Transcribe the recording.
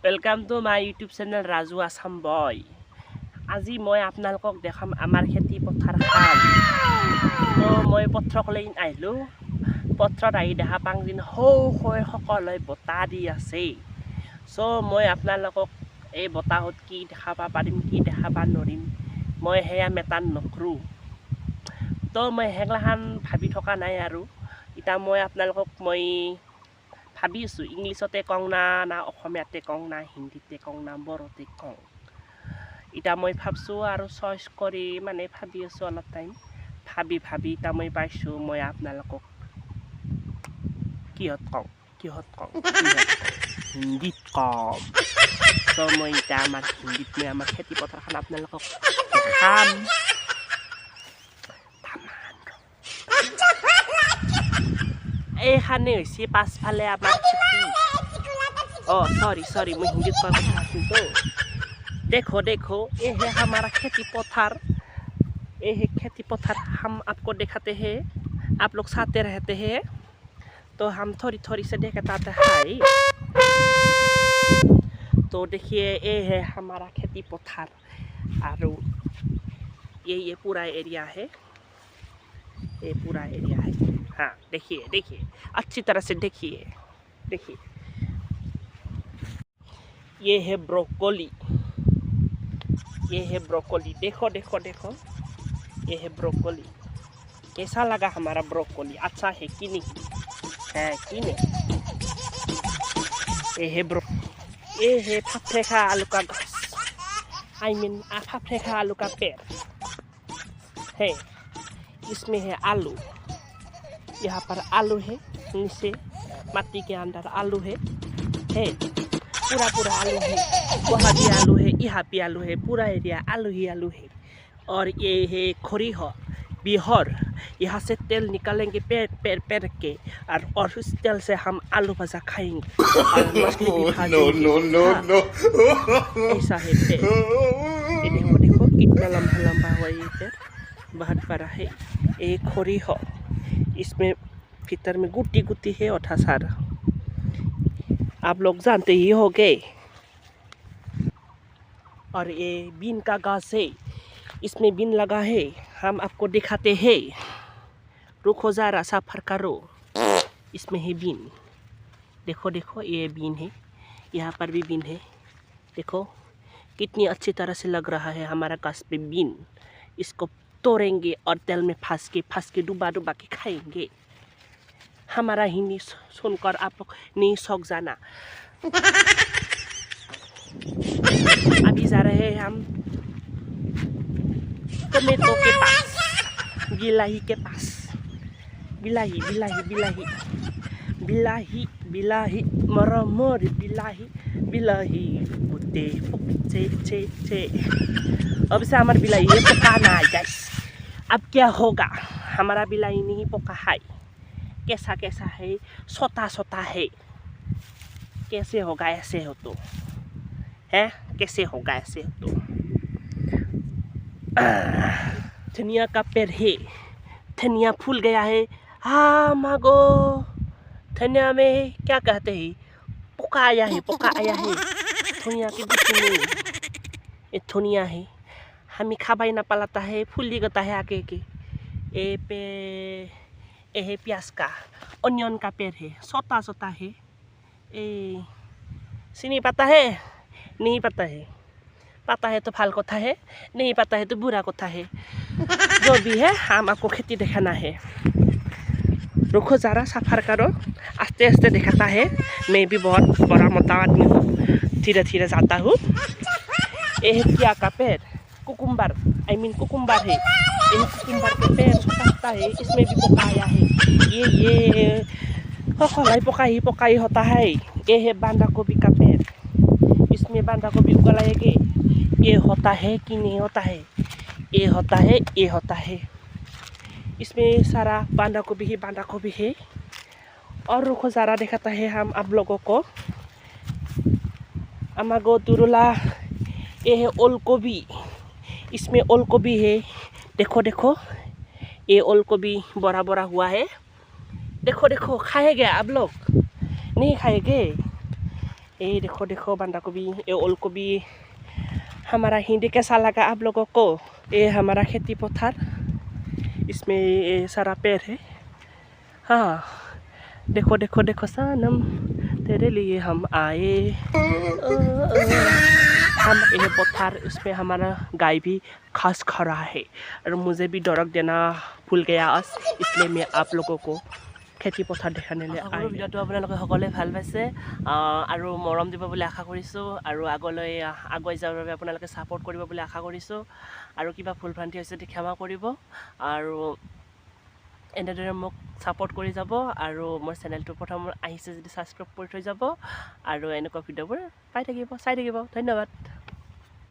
Welcome to my YouTube channel Raju Assam boy. आज मैं आपनालोকক देखाम आमार खेती पथार खान। तो मैं पथरकलै आइलो। पथरत आहि দেখা पाং दिन हौ हौ सकलै बता দি আছে। सो मैं आपनालोকক এই বতাহত কি দেখাবা পাৰিম কি দেখাবা নৰিম মই হেয়া মেটান নকৰো। তো मैं হেগলাখান ভাবি থকা নাই আৰু ইটা মই आपनालोকক মই ভাবি আছো ইংলিছতে কং না অসমীয়াতে কং না হিন্দীতে কং না বড়োতে কং। ইটা মই ভাবছো আৰু চইচ কৰি মানে ভাবি আছো অলপ টাইম ভাবি ইটা মই পাইছো মই आपनालोকক কিহত কং হিন্দীত কম। তো মই ইটা আমাৰ হিন্দীত মই আমাৰ খেতি পথাৰখন आपनालोকক দেখাম। এইখানে হৈছে পাছফালে আমাৰ খেতি। सॉरी मैं हिंदी का बता रही तो देखो ये है हमारा खेती पथार। ये है खेती पथार हम आपको दिखाते हैं, आप लोग साथे रहते हैं तो हम थोड़ी से दिखाते हैं। तो देखिए ये है हमारा खेती पथार और ये पूरा एरिया है, ये पूरा एरिया है। हाँ देखिए अच्छी तरह से देखिए। ये है ब्रोकोली, देखो ये है ब्रोकोली। कैसा लगा हमारा ब्रोकोली? अच्छा है कि नहीं? है कि नहीं? ये है फाफ्रेखा आलू का घास, फाफ्रेखा आलू का पेड़ है। इसमें है आलू, यहाँ पर आलू है, नीचे माटी के अंदर आलू है पूरा आलू है। वहाँ भी आलू है, यहाँ भी आलू है, पूरा एरिया आलू ही आलू है। और ये है खोरीह बिहार, यहाँ से तेल निकालेंगे पेड़ के और उस तेल से हम आलू भजा खाएंगे और मछली भी खाएंगे। ऐसा है पेड़। ये देखो कितना लंबा हुआ ये पेड़, बहुत बड़ा है। ये खोरीह, इसमें भीतर में गुट्टी है और सारा आप लोग जानते ही होंगे। और ये बीन का घास है, इसमें बीन लगा है, हम आपको दिखाते हैं। रुको जरा सफर करो। इसमें है बीन, देखो ये बीन है, यहाँ पर भी बीन है। देखो कितनी अच्छी तरह से लग रहा है हमारा घास पे बीन। इसको तोड़ेंगे और तेल में फंस के डुबा के खाएंगे। हमारा हिंदी सुनकर आप लोग नहीं सक जाना। अभी जा रहे हैं हम टमेटो के पास, बिलाही के पास। बिलाही मरमर बिलाही बुते छे। अब से हमारा बिलाही ये पका ना है गाइस। अब क्या होगा? हमारा बिलाही नहीं पका है। कैसा है? सोता है। कैसे होगा ऐसे हो तो? है कैसे होगा ऐसे हो तो? धनिया का पेड़ है, धनिया फूल गया है। हाँ मागो, धनिया में क्या कहते हैं? पोका आया है। धनिया के बीच में ये धनिया है, हमें खाबाई ना पालाता है, फूली गता है आगे के। ये है प्याज का, ऑनियन का पेड़ है, सोता है। सीनी पता है? नहीं पता है। पता है तो फाल कोथा है, नहीं पता है तो बुरा कोथा है। जो भी है हम आपको खेती दिखाना है। रुको जरा सफर करो, आस्ते दिखाता है। मैं भी बहुत बड़ा मोटा आदमी हूँ, धीरे जाता हूँ। ये है क्या का पेड़? कुकुम्बर है। ये कुकुम्बर के पेड़ छोटा है, इसमें भी पोका आया है। ये पोका ही होता है। ये है बांधा गोभी का पेड़, इसमें बांधा गोभी उगाएंगे। ये होता है कि नहीं होता है? ये होता है। इसमें सारा बांधा गोभी है। और रुको ज़रा दिखाता है हम आप लोगों को। अमागो तुरुला, ये है ओल गोभी, इसमें ओल गोभी है। देखो ये ओल गोभी बड़ा हुआ है। देखो खाएंगे आप लोग? नहीं खाएंगे? ये देखो देखो बंदा गोभी, ये ओल गोभी। हमारा हिंदी कैसा लगा आप लोगों को? ये हमारा खेती पथार, इसमें ये सारा पेड़ है। हाँ देखो देखो देखो सनम, तेरे लिए हम आए। हम ये पथार, उसमें हमारा गाय भी घास खा रहा है और मुझे भी डरक देना भूल गया, इसलिए मैं आप लोगों को খেতি পথাৰ দেখাবলৈ আহিলোঁ। ভিডিঅ'টো আপোনালোকে সকলোৱে ভাল পাইছে আৰু মৰম দিব বুলি আশা কৰিছোঁ, আৰু আগলৈ আগুৱাই যোৱাৰ বাবে আপোনালোকে ছাপোৰ্ট কৰিব বুলি আশা কৰিছোঁ, আৰু কিবা ভুল ভ্ৰান্তি হৈছে যদি ক্ষমা কৰিব, আৰু এনেদৰে মোক ছাপোৰ্ট কৰি যাব, আৰু মোৰ চেনেলটো প্ৰথম আহিছে যদি ছাবস্ক্ৰাইব কৰি থৈ যাব, আৰু এনেকুৱা ভিডিঅ'বোৰ পাই থাকিব, চাই থাকিব। ধন্যবাদ।